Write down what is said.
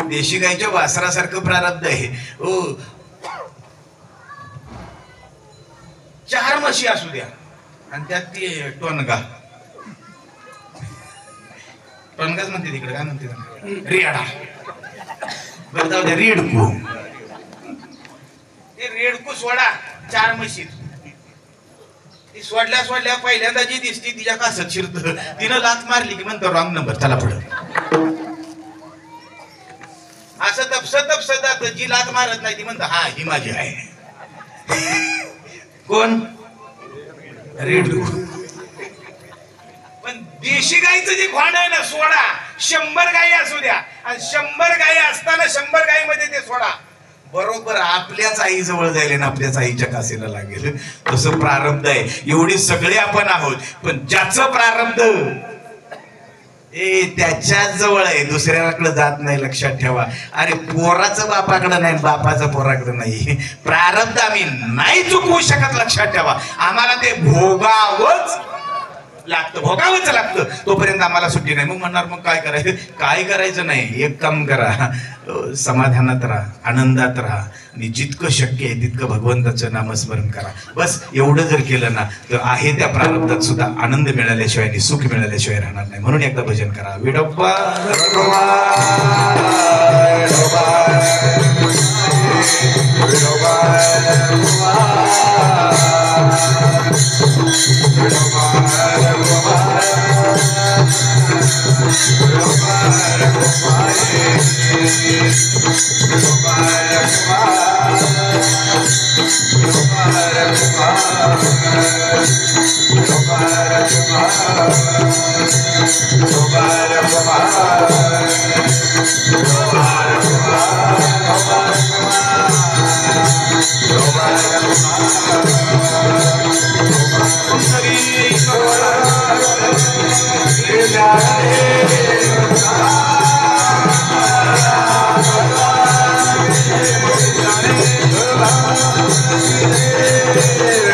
देशी गाईच्या वासरासारखं प्रारब्ध आहे ओ. 4 म्हशी असू द्या आणि त्यात ती टोनगा टोनगाच म्हणते तिकडे, काय म्हणते रेडा, बरं जाऊ द्या, रेडकू. ते रेडकू सोडा 4 म्हशी, ती सोडल्या सोडल्या पहिल्यांदा जी दिसती तिच्या कासत शिरत, तिनं लात मारली की म्हणतो रॉंग नंबर, चला पुढं. असं तपसत जात, जी लात मारत नाही ती म्हणतो हा ही माझी आहे. कोण? रेडकू. पण देशी गाईचं जे खोंड आहे ना, सोडा 100 गाई असू द्या, आणि 100 गाई असताना 100 गाईमध्ये ते सोडा बरोबर आपल्याच आई जवळ जाईल आणि आपल्याच आईच्या कासेला लागेल. तसं प्रारब्ध आहे. एवढी सगळे आपण आहोत, पण ज्याचं प्रारब्ध त्याच्याच जवळ आहे, दुसऱ्याकडे जात नाही. लक्षात ठेवा. अरे पोराचं बापाकडे नाही, बापाचं पोराकडे नाही. प्रारब्ध आम्ही नाही चुकवू शकत. लक्षात ठेवा. आम्हाला ते भोगावंच लागतं, भोगावंच लागतं. तोपर्यंत आम्हाला सुट्टी नाही. मग म्हणणार मग काय करायचं? काय करायचं नाही, एक काम करा, समाधानात राहा, आनंदात राहा, आणि जितकं शक्य आहे तितकं भगवंताचं नामस्मरण करा. बस एवढं जर केलं ना, तर आहे त्या प्रारब्धात सुद्धा आनंद मिळाल्याशिवाय आणि सुख मिळाल्याशिवाय राहणार नाही. म्हणून एकदा भजन करा. विठोबा Yeah.